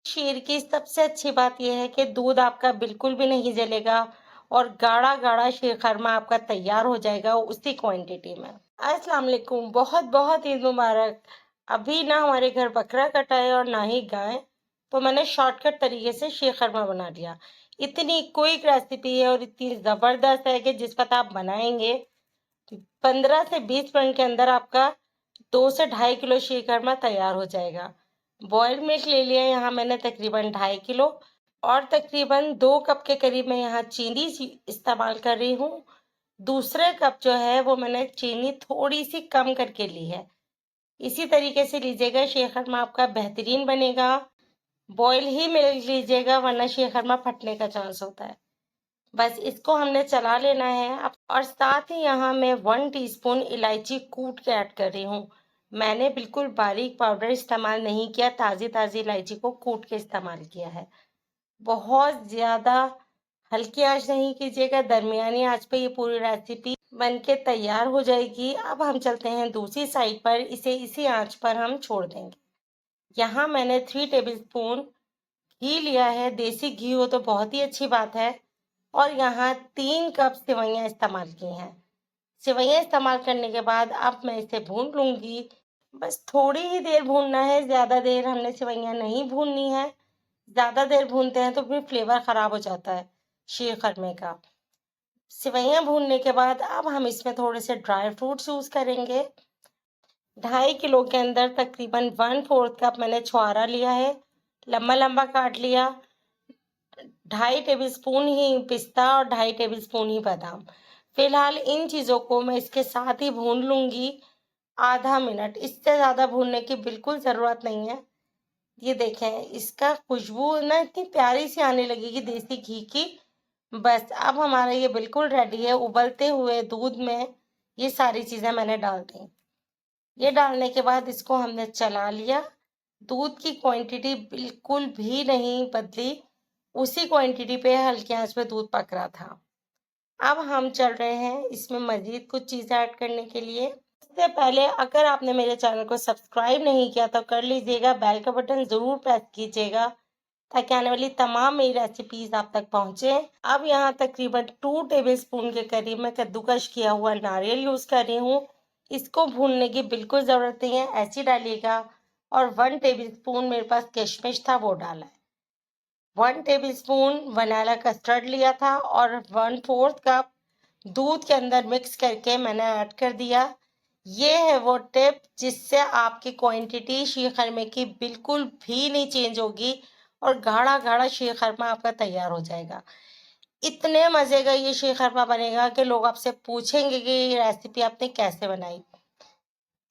शीर की सबसे अच्छी बात यह है कि दूध आपका बिल्कुल भी नहीं जलेगा और गाढ़ा गाढ़ा शीर खरमा आपका तैयार हो जाएगा उसी क्वांटिटी में। अस्सलाम वालेकुम, बहुत बहुत ईद मुबारक। अभी ना हमारे घर बकरा कटा है और ना ही गाय, तो मैंने शॉर्टकट तरीके से शीर खरमा बना लिया। इतनी क्विक रेसिपी है और इतनी ज़बरदस्त है कि जिस वक्त आप बनाएंगे 15 से 20 मिनट के अंदर आपका 2 से 2.5 किलो शीर खरमा तैयार हो जाएगा। बॉयल मिल्क ले लिया यहाँ मैंने तकरीबन 2.5 किलो और तकरीबन 2 कप के करीब मैं यहाँ चीनी इस्तेमाल कर रही हूँ। दूसरे कप जो है वो मैंने चीनी थोड़ी सी कम करके ली है। इसी तरीके से लीजिएगा, शीर खरमा आपका बेहतरीन बनेगा। बॉयल ही मिल्क लीजिएगा वरना शीर खरमा फटने का चांस होता है। बस इसको हमने चला लेना है अब। और साथ ही यहाँ मैं 1 टीस्पून इलायची कूट के ऐड कर रही हूँ। मैंने बिल्कुल बारीक पाउडर इस्तेमाल नहीं किया, ताज़ी ताज़ी इलायची को कूट के इस्तेमाल किया है। बहुत ज़्यादा हल्की आंच नहीं कीजिएगा, दरमियानी आंच पे ये पूरी रेसिपी बन के तैयार हो जाएगी। अब हम चलते हैं दूसरी साइड पर, इसे इसी आंच पर हम छोड़ देंगे। यहाँ मैंने 3 टेबल स्पून घी लिया है, देसी घी हो तो बहुत ही अच्छी बात है। और यहाँ 3 कप सेवइयाँ इस्तेमाल की हैं। सेवइयाँ इस्तेमाल करने के बाद अब मैं इसे भून लूँगी। बस थोड़ी ही देर भूनना है, ज़्यादा देर हमने सेवइयाँ नहीं भूननी है। ज़्यादा देर भूनते हैं तो फिर फ्लेवर ख़राब हो जाता है शीर खरमे का। सेवइयाँ भूनने के बाद अब हम इसमें थोड़े से ड्राई फ्रूट्स यूज़ करेंगे। 2.5 किलो के अंदर तकरीबन 1/4 कप मैंने छुहारा लिया है, लंबा लंबा काट लिया। 2.5 टेबल स्पून ही पिस्ता और 2.5 टेबल स्पून ही बादाम। फिलहाल इन चीज़ों को मैं इसके साथ ही भून लूँगी आधा मिनट। इससे ज़्यादा भूनने की बिल्कुल ज़रूरत नहीं है। ये देखें, इसका खुशबू ना इतनी प्यारी सी आने लगेगी देसी घी की। बस अब हमारा ये बिल्कुल रेडी है। उबलते हुए दूध में ये सारी चीज़ें मैंने डाल दी। ये डालने के बाद इसको हमने चला लिया। दूध की क्वांटिटी बिल्कुल भी नहीं बदली, उसी क्वांटिटी पे हल्की आंच पे दूध पक रहा था। अब हम चल रहे हैं इसमें मज़ीद कुछ चीज़ें ऐड करने के लिए। उससे पहले अगर आपने मेरे चैनल को सब्सक्राइब नहीं किया तो कर लीजिएगा, बेल का बटन ज़रूर प्रेस कीजिएगा ताकि आने वाली तमाम मेरी रेसिपीज़ आप तक पहुँचे। अब यहाँ तकरीबन 2 टेबल स्पून के करीब मैं कद्दूकश किया हुआ नारियल यूज़ कर रही हूँ। इसको भूनने की बिल्कुल ज़रूरत नहीं है, ऐसे डालिएगा। और 1 टेबल स्पून मेरे पास किशमिश था, वो डाला है। 1 टेबल स्पून वनीला कस्टर्ड लिया था और 1/4 कप दूध के अंदर मिक्स करके मैंने ऐड कर दिया। ये है वो टिप जिससे आपकी क्वांटिटी शीर खरमे की बिल्कुल भी नहीं चेंज होगी और गाढ़ा गाढ़ा शीर खरमा आपका तैयार हो जाएगा। इतने मज़े का ये शीर खरमा बनेगा कि लोग आपसे पूछेंगे कि ये रेसिपी आपने कैसे बनाई।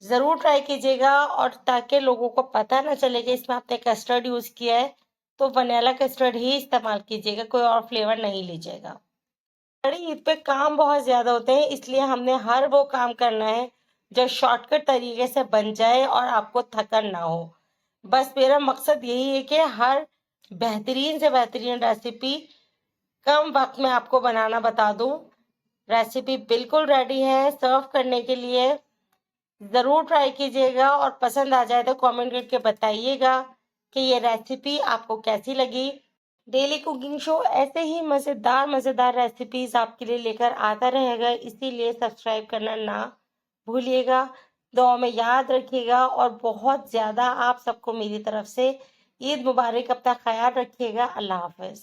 ज़रूर ट्राई कीजिएगा और ताकि लोगों को पता ना चले कि इसमें आपने कस्टर्ड यूज़ किया है, तो वनीला कस्टर्ड ही इस्तेमाल कीजिएगा, कोई और फ्लेवर नहीं लीजिएगा। बड़ी ईद पे काम बहुत ज़्यादा होते हैं, इसलिए हमने हर वो काम करना है जो शॉर्टकट तरीके से बन जाए और आपको थकन ना हो। बस मेरा मकसद यही है कि हर बेहतरीन से बेहतरीन रेसिपी कम वक्त में आपको बनाना बता दूं। रेसिपी बिल्कुल रेडी है सर्व करने के लिए। ज़रूर ट्राई कीजिएगा और पसंद आ जाए तो कमेंट करके बताइएगा कि ये रेसिपी आपको कैसी लगी। डेली कुकिंग शो ऐसे ही मज़ेदार मज़ेदार रेसिपीज़ आपके लिए लेकर आता रहेगा, इसीलिए सब्सक्राइब करना ना भूलिएगा। दुआ में याद रखिएगा और बहुत ज़्यादा आप सबको मेरी तरफ से ईद मुबारक। अपना ख्याल रखिएगा। अल्लाह हाफ़िज़।